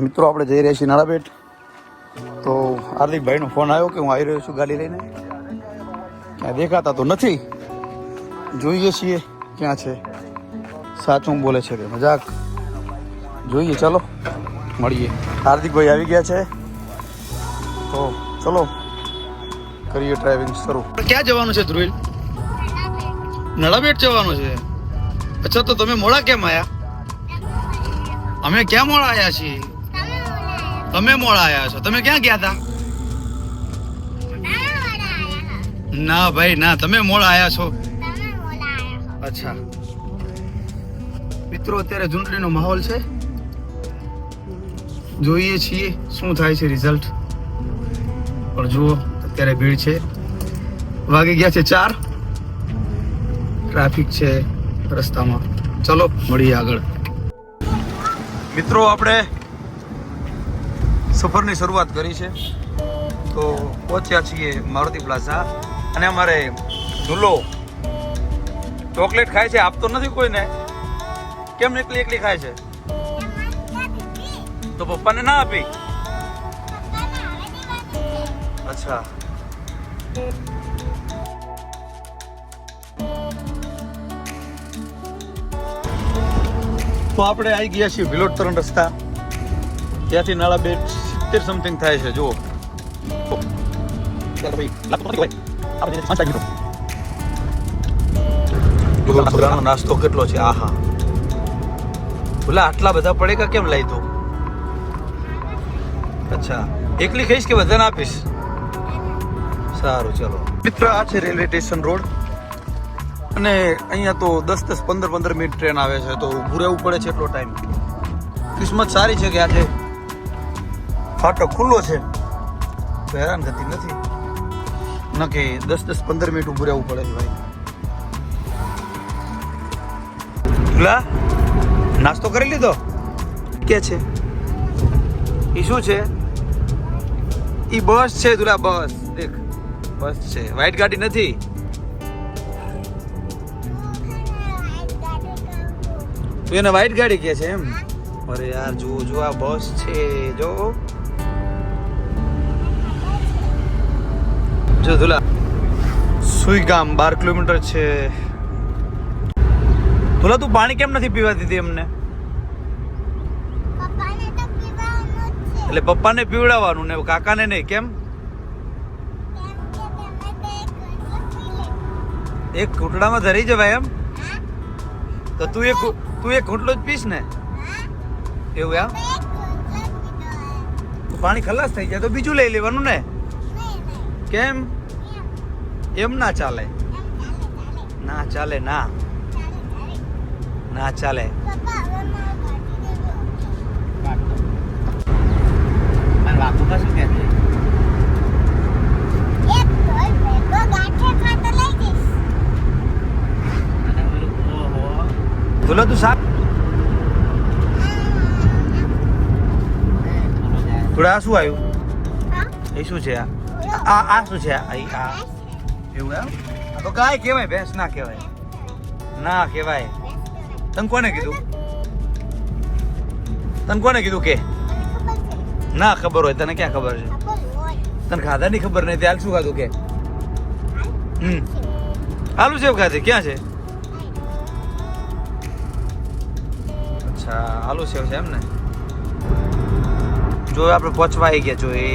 મિત્રો આપણે જઈ રહ્યા છીએ નાળાબેટ. તો હાર્દિકભાઈનો ફોન આવ્યો કે હું આવી રહ્યો છું ગાડી લઈને. ક્યાં દેખાતા તો નથી, જોઈએ છીએ ક્યાં છે, સાચું બોલે છે કે મજાક, જોઈએ. ચલો મળીએ. હાર્દિકભાઈ આવી ગયા છે તો ચલો કરીએ ડ્રાઇવિંગ શરૂ. ક્યાં જવાનું છે ધ્રુવિલ? નાળાબેટ જવાનું છે. અચ્છા, તો તમે મોડા કેમ આવ્યા? અમે ક્યાં મોડા આવ્યા છીએ? તમે મોડા આવ્યા છો. તમે ક્યાં ગયા હતા? ના ભાઈ ના, તમે મોડા આવ્યા છો. અચ્છા મિત્રો, અત્યારે ચૂંટણીનો માહોલ છે, જોઈએ છીએ શું થાય છે રિઝલ્ટ. પણ જુઓ અત્યારે ભીડ છે, વાગી ગયા છે 4, ટ્રાફિક છે રસ્તામાં. ચલો મળીએ આગળ. મિત્રો આપણે સફરની શરૂઆત કરી છે તો પહોંચ્યા છીએ મારુતિ પ્લાઝા. અને અમારે ઝૂલો ચોકલેટ ખાય છે, આપતો નથી કોઈને. કેમ એકલી એકલી ખાય છે? તો પપ્પાને ના આપી? અચ્છા, તો આપણે આવી ગયા છીએ ભિલોટ તરણ રસ્તા. ત્યાંથી નાળાબેટ 70 સમથિંગ થાય છે. જુઓ નાસ્તો કેટલો છે. આહા, બોલા આટલા બધા પડેગા કેમ લઈ દો? અચ્છા, એકલી ખાઈશ કે બધાને આપીશ? સારું ચલો. મિત્ર, આ છે રેલવે સ્ટેશન રોડ. અને અહીંયા તો 10-15 મિનિટ ટ્રેન આવે છે, તો ઊભું રહેવું પડે છે એટલો ટાઈમ. કિસ્મત સારી છે કે આજે ફાટક ખુલ્લો છે, તો હેરાન થતી નથી. ન કે 10-15 મિનિટ ઊભું રહેવું પડે છે ભાઈ. લા, નાસ્તો કરી લીધો? કે છે એ શું છે? એ બસ છે દુલા, બસ દેખ, બસ છે, વ્હાઈટ ગાડી નથી. તું એને વ્હાઈટ ગાડી કે છે એમ? અરે યાર, જો જો આ બસ છે, જો જો દુલા. સુઈગામ 12 કિલોમીટર છે. દુલા, તું પાણી કેમ નથી પીવા દીધી અમને? એટલે પપ્પાને પીવડાવવાનું ને કાકાને નહીં, કેમ? એક ઘૂંટડામાં ધરી જવાય એમ? તો તું એક ઘૂંટલો જ પીશ ને? એવું એમ? પાણી ખલાસ થઈ જાય તો બીજું લઈ લેવાનું ને? કેમ? એમ ના ચાલે. ના ચાલે, ના ના ચાલે. બોલો તું સાહેબ, થોડા શું આવ્યું? એ શું છે? આ શું છે? આ એવું એમ? તો ગાય કહેવાય, ભેંસ ના કહેવાય. ના કહેવાય. તને કોને કીધું? તને કોને કીધું કે ના ખબર હોય? તને ક્યાં ખબર છે? તને ખાધાની ખબર નહીં, ત્યાં શું ખાધું કે? આલુ સેવ ખાધી. ક્યાં છે? અચ્છા, આલુ સેવ છે એમ ને? જો આપણે પહોંચવા આવી ગયા. જો એ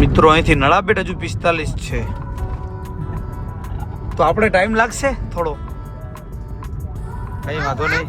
મિત્રો, અહીંથી નાળાબેટ હજુ 45 છે, તો આપણે ટાઈમ લાગશે થોડો. કઈ વાંધો નહીં.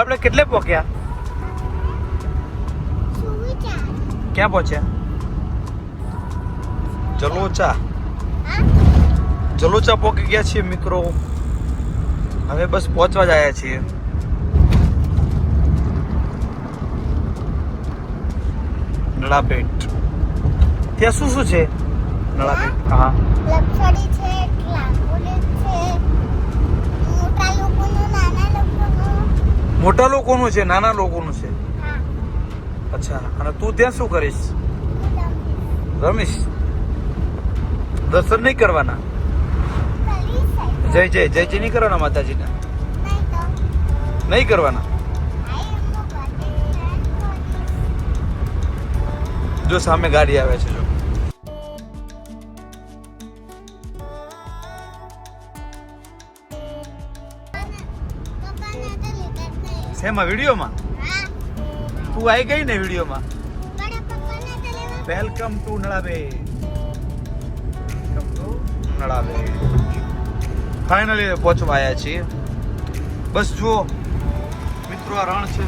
આપણે કેટલે પહોંચ્યા? ક્યાં પહોંચ્યા? જલોચા. જલોચા પહોંચી ગયા છીએ મિત્રો. હવે બસ પહોંચવા જ આવ્યા છીએ. નળાપેટ. ત્યાં શું શું છે? નળાપેટ. હા, લપસડી છે, ક્લાકુલી છે, મોટા લોકોનું, નાના લોકોનું. મોટા લોકોનું છે, નાના લોકોનું છે. હા, અચ્છા. અને તું ત્યાં શું કરીશ? રમીશ? દર્શન નહીં કરવાના? જય જય જય જય નહીં કરવાના માતાજીના? નહીં કરવાના. જો સામે ગાડી આવે છે. જો શેમાં? વિડીયોમાં? તું આવી ગઈ ને વિડીયોમાં? Welcome to Nadabet. Welcome to Nadabet. Finally પહોંચવા આવ્યા છીએ. બસ જુઓ મિત્રો, આ રણ છે.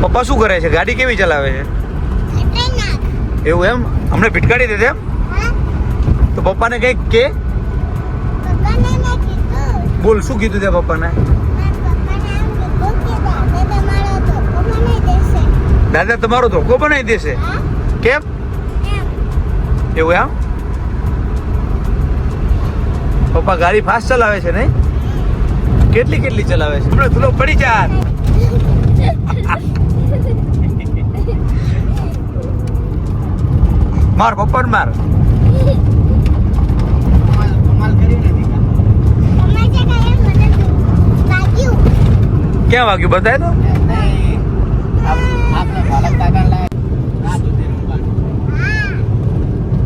પપ્પા શું કરે છે? ગાડી કેવી ચલાવે છે? એવું એમ? અમને ભીટકાડી દે એમ? તો પપ્પાને કઈક કે. બોલ, શું કીધું તે પપ્પાને? દાદા તમારો ધોકો બનાવી દેશે. કેમ? એવું એમ? પપ્પા ગાડી ફાસ્ટ ચલાવે છે નહીં? કેટલી કેટલી ચલાવે છે? હમણાં ધૂલો પડી જા. માર પપ્પા માર. ક્યાં વાગ્યું? બતાય તો.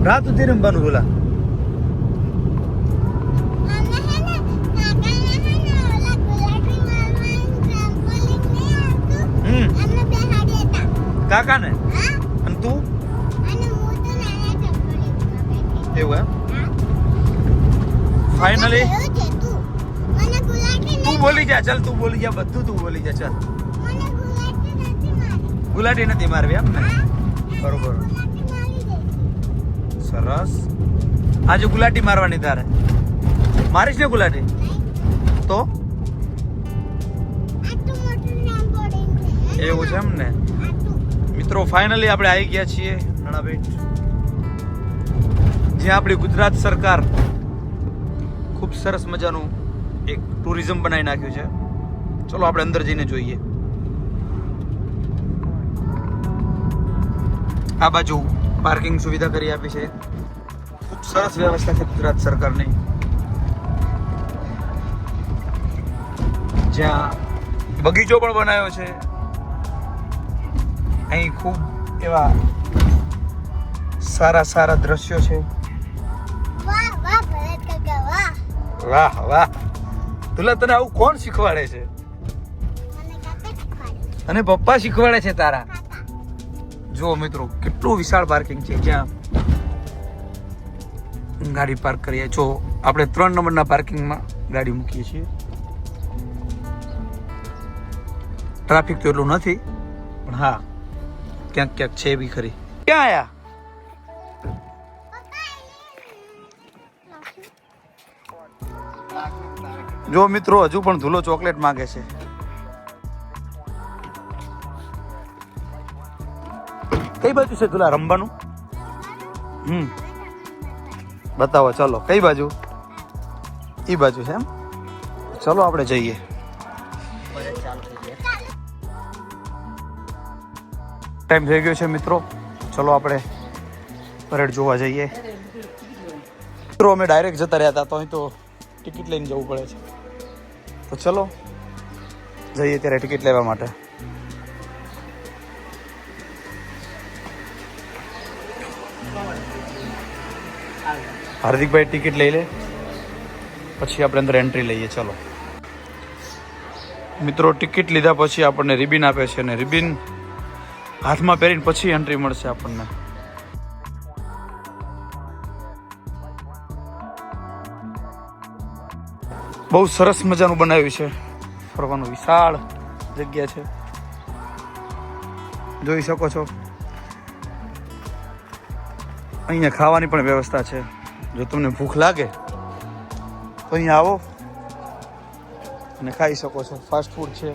રાત સુધી રમવાનું બોલા. કાકા ને? અને તું? એવું એમ? ફાઇનલી તું બોલી જા. ચાલ તું બોલી જા. બધું તું બોલી જા. ચાલ. ગુલાટી નથી મારવી એમ ને? બરોબર, સરસ. આજે ગુલાટી મારવાની તારે? મારીશ ને ગુલાટી? તો એવું છે એમ ને? મિત્રો ફાઇનલી આપણે આવી ગયા છીએ નળાબેટ, જ્યાં આપણી ગુજરાત સરકાર ખૂબ સરસ મજાનું એક ટુરિઝમ બનાવી નાખ્યું છે. ચલો આપણે અંદર જઈને જોઈએ. આ બાજુ પાર્કિંગ સુવિધા કરી આપી છે. ખૂબ સરસ વ્યવસ્થા છે ગુજરાત સરકારની, જ્યાં બગીચો પણ બનાવ્યો છે. અહીં ખૂબ એવા સારા સારા દ્રશ્યો છે. વાહ વાહ. તુલા, તને આવું કોણ શીખવાડે છે? અને પપ્પા શીખવાડે છે તારા. જો મિત્રો કેટલું વિશાળ પાર્કિંગ છે, જ્યાં ગાડી પાર્ક કરીએ. જો આપણે 3 નંબરના પાર્કિંગમાં ગાડી મૂકીએ છીએ. ટ્રાફિક તો એટલું નથી, પણ હા ક્યાંક ક્યાંક છે બી ખરી. ક્યાં આયા? જો મિત્રો હજુ પણ ધૂલો ચોકલેટ માંગે છે. કઈ બાજુ છે ધૂલા રમવાનું? બતાવો. ચલો કઈ બાજુ? ઈ બાજુ છે એમ? ચલો આપણે જઈએ. ટાઈમ થઈ ગયો છે મિત્રો. ચલો આપણે પરેડ જોવા જઈએ. મિત્રો અમે ડાયરેક્ટ જતા રહ્યા હતા, તો અહીં તો ટિકિટ લઈને જવું પડે છે. તો ચલો જઈએ ત્યારે ટિકિટ લેવા માટે. હાર્દિકભાઈ ટિકિટ લઈ લે, પછી આપણે અંદર એન્ટ્રી લઈએ. ચલો મિત્રો, ટિકિટ લીધા પછી આપણને રિબિન આપે છે, અને રિબિન હાથમાં પહેરીને પછી એન્ટ્રી મળશે આપણને. બહુ સરસ મજાનું બનાવ્યું છે. ફરવાનું વિશાળ જગ્યા છે, જોઈ શકો છો. અહીંયા ખાવાની પણ વ્યવસ્થા છે. જો તમને ભૂખ લાગે તો અહીંયા આવો અને ખાઈ શકો છો. ફાસ્ટ ફૂડ છે,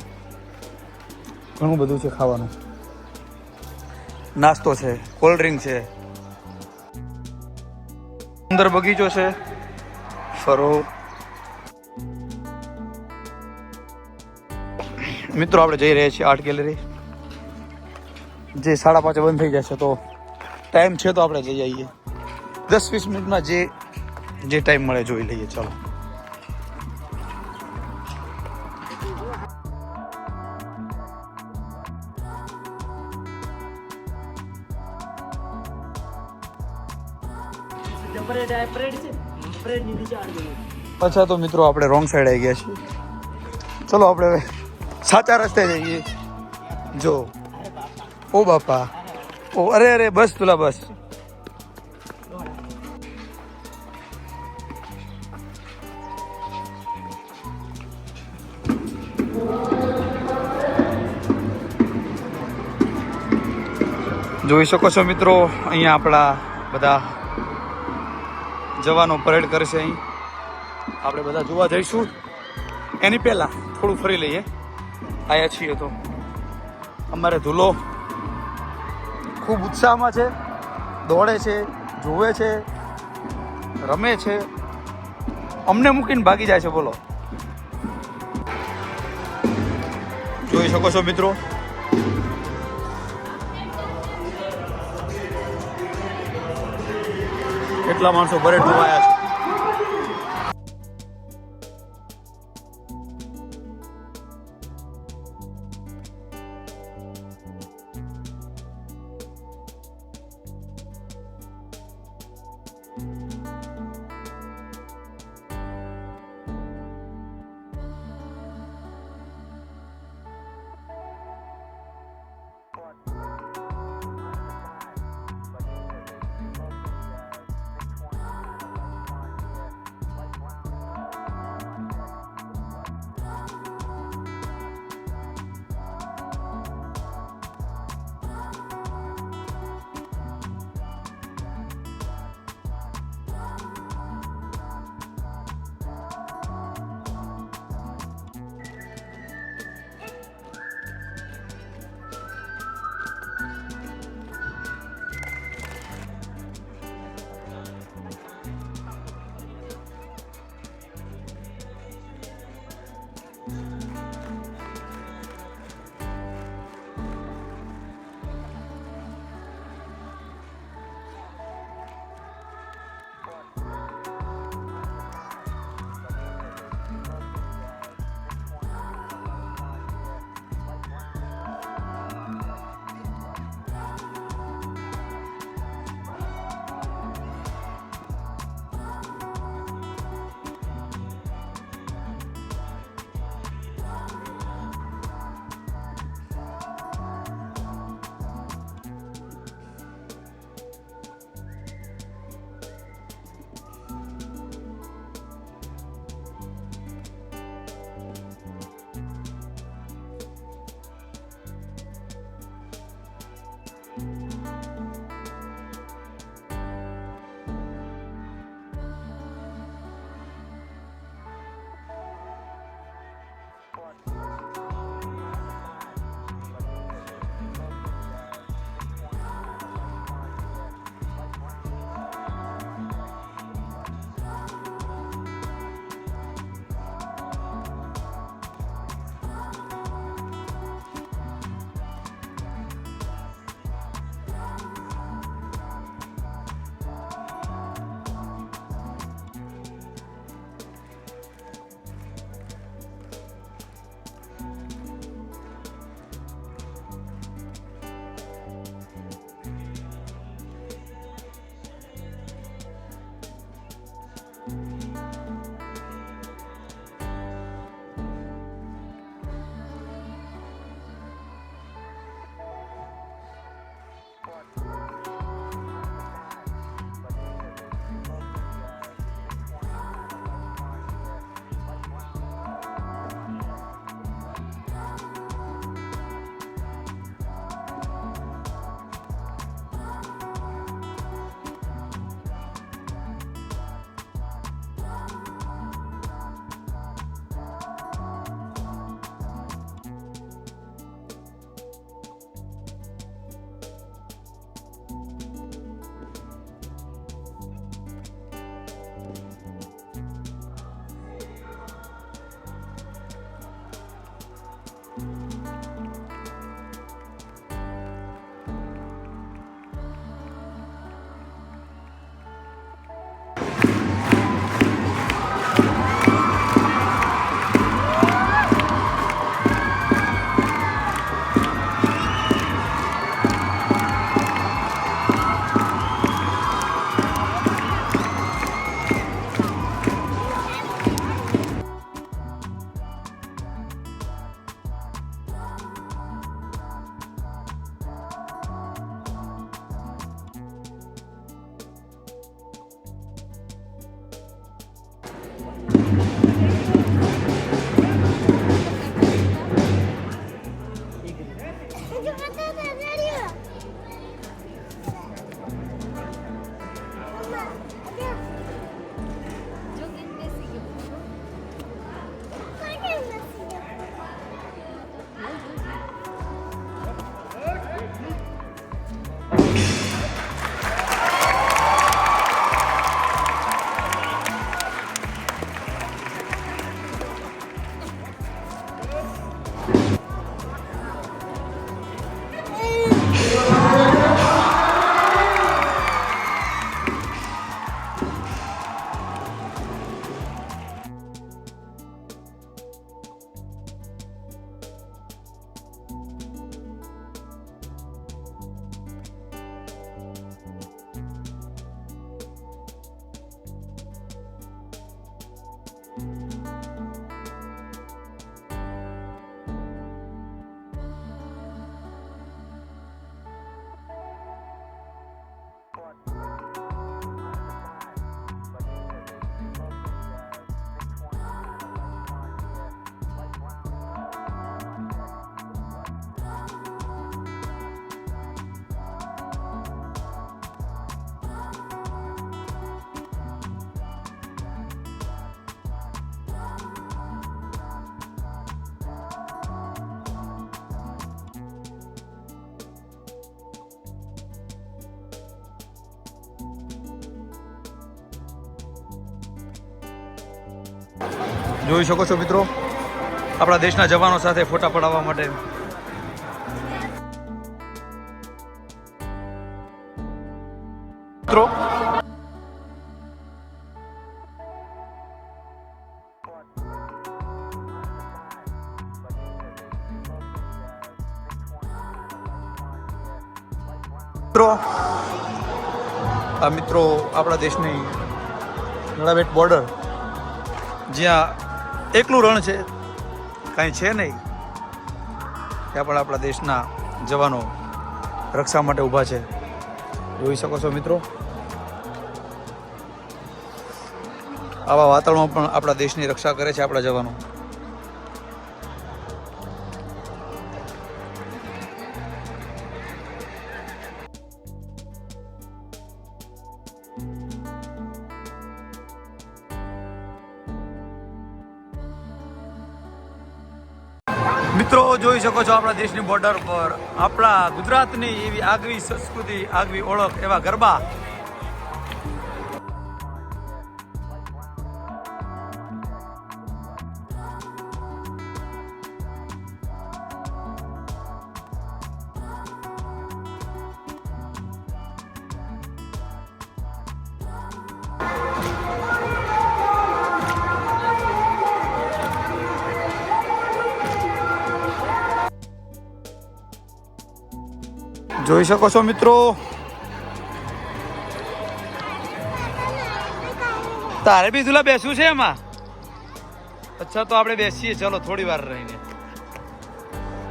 ઘણું બધું છે ખાવાનું. નાસ્તો છે, કોલ્ડ ડ્રિંક છે, સુંદર બગીચો છે. ફરો મિત્રો, આપણે જઈ રહ્યા છીએ આર્ટ ગેલેરી, જે 5:30 બંધ થઈ જશે. તો ટાઈમ છે તો આપણે જઈ આવીએ. 10-20 મિનિટમાં જે ટાઈમ મળે જોઈ લઈએ. ચાલો. અચ્છા, તો મિત્રો આપણે રોંગ સાઈડ આવી ગયા છીએ. ચલો આપણે હવે સાચા રસ્તે જઈએ. જો, ઓ બાપા, ઓ અરે બસ તુલા બસ. જોઈ શકો છો મિત્રો, અહીંયા આપણા બધા જવાનો પરેડ કરશે. અહીં આપણે બધા જોવા જઈશું. એની પહેલા થોડું ફરી લઈએ. આવ્યા છીએ તો અમારે ધૂલો ખૂબ ઉત્સાહમાં છે, દોડે છે, જોવે છે, રમે છે, અમને મૂકીને ભાગી જાય છે. બોલો, જોઈ શકો છો મિત્રો. કેટલા માણસો પરેડ જોવા આવ્યા છે. જોઈ શકો છો મિત્રો, આપણા દેશના જવાનો સાથે ફોટા પડાવવા માટે. મિત્રો આ મિત્રો આપણા દેશની નડાબેટ બોર્ડર, જ્યાં એકલું રણ છે, કાંઈ છે નહીં, ત્યાં પણ આપણા દેશના જવાનો રક્ષા માટે ઊભા છે. જોઈ શકો છો મિત્રો, આવા વાતાવરણમાં પણ આપણા દેશની રક્ષા કરે છે આપણા જવાનો. મિત્રો જોઈ શકો છો, આપણા દેશની બોર્ડર પર આપણા ગુજરાતની એવી આગવી સંસ્કૃતિ, આગવી ઓળખ એવા ગરબા. જોઈ શકો છો મિત્રો, તારે બી ઝૂલા બેસવું છે એમાં? અચ્છા, તો આપણે બેસીએ, ચલો થોડી વાર રહીને.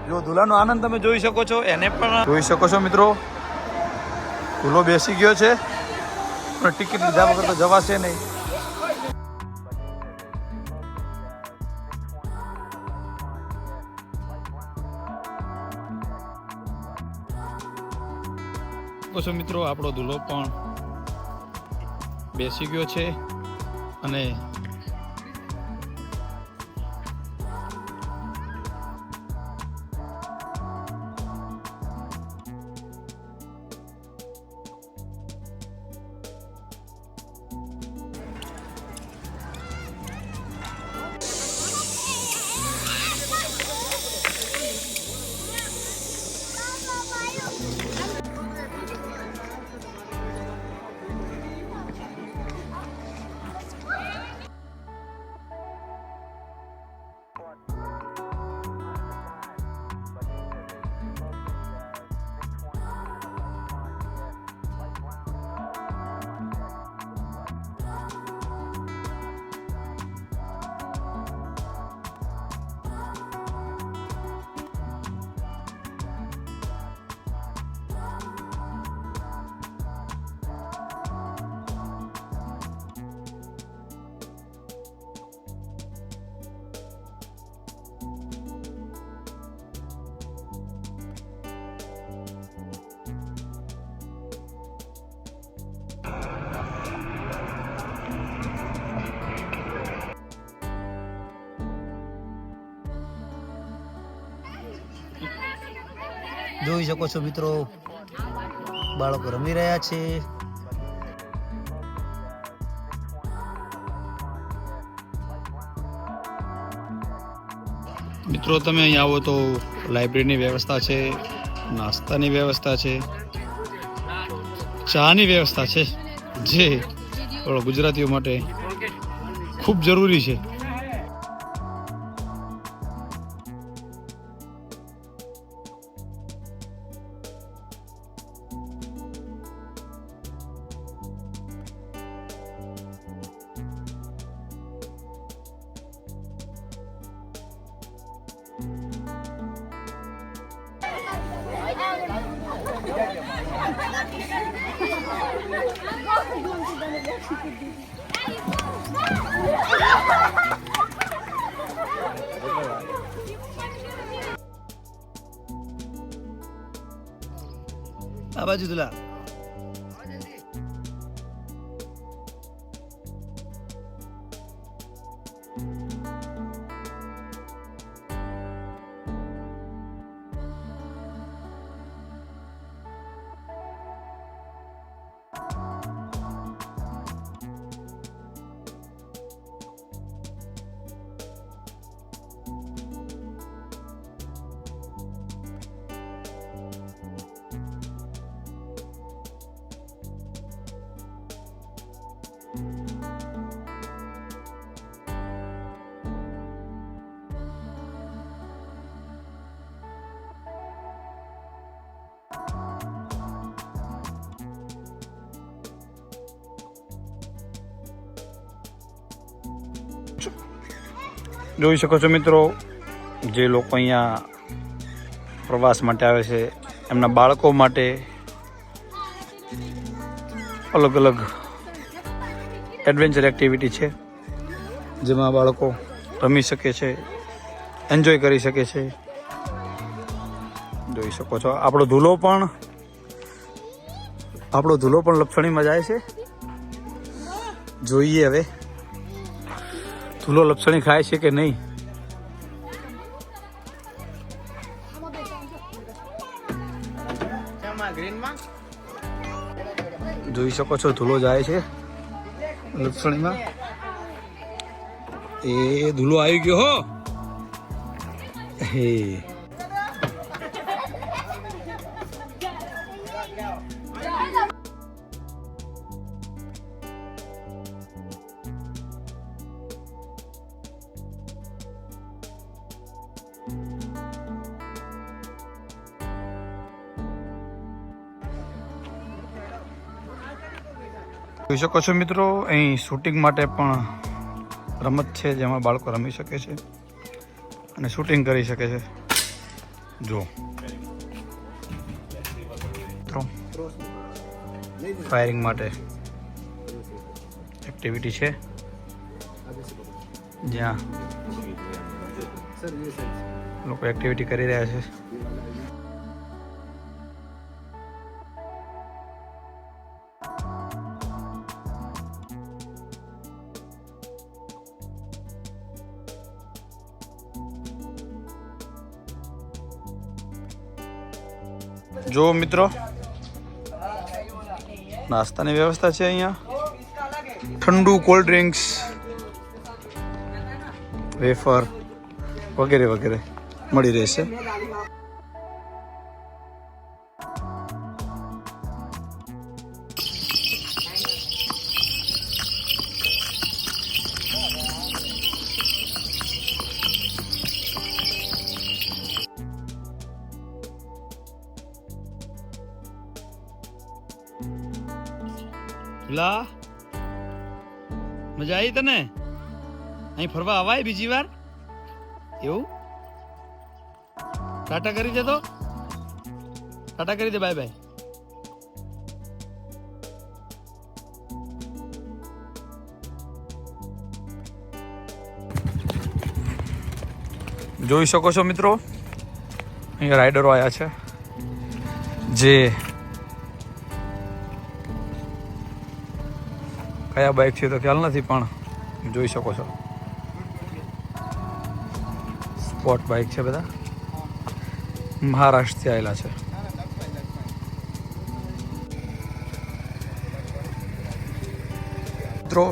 જો ઝૂલાનો આનંદ તમે જોઈ શકો છો, એને પણ જોઈ શકો છો મિત્રો. ઝૂલો બેસી ગયો છે, પણ ટિકિટ લીધા વગર તો જવાશે નહીં. છો મિત્રો, આપણો દુલ્હો પણ બેસી ગયો છે અને જોઈ શકો છો મિત્રો, બાળકો રમી રહ્યા છે. મિત્રો તમે અહીં આવો તો લાઇબ્રેરીની વ્યવસ્થા છે, નાસ્તાની વ્યવસ્થા છે, ચાની વ્યવસ્થા છે, જે ગુજરાતીઓ માટે ખૂબ જરૂરી છે. આ બાજુ દુલા જોઈ શકો છો મિત્રો, જે લોકો અહીંયા પ્રવાસ માટે આવે છે એમના બાળકો માટે અલગ અલગ એડવેન્ચર એક્ટિવિટી છે, જેમાં બાળકો રમી શકે છે, એન્જોય કરી શકે છે. જોઈ શકો છો આપણો ધૂલો પણ લપસણીમાં જાય છે. જોઈએ હવે ધૂલો લપસણી ખાય છે કે નહીં. જોઈ શકો છો ધૂલો જાય છે લપસણીમાં. એ ધૂલો આવી ગયો હો. હે જોઈ શકો છો મિત્રો, અહીં શૂટિંગ માટે પણ રમત છે, જેમાં બાળકો રમી શકે છે અને શૂટિંગ કરી શકે છે. જો મિત્રો, ફાયરિંગ માટે એક્ટિવિટી છે, જ્યાં લોકો એક્ટિવિટી કરી રહ્યા છે. જો મિત્રો, નાસ્તાની વ્યવસ્થા છે અહીંયા. ઠંડુ કોલ્ડ ડ્રિંક્સ, વેફર વગેરે વગેરે મળી રહેશે. લા, મજા આવી તને? અહીં ફરવા આવાય બીજી વાર? એવું? ટાટા કરી દે, તો ટાટા કરી દે, બાય બાય. જોઈ શકો છો મિત્રો, અહીંયા રાઇડરો આવ્યા છે, જે કયા બાઇક છે તો ખ્યાલ નથી, પણ જોઈ શકો છો સ્પોર્ટ બાઇક છે. બધા મહારાષ્ટ્રથી આવેલા છે. મિત્રો,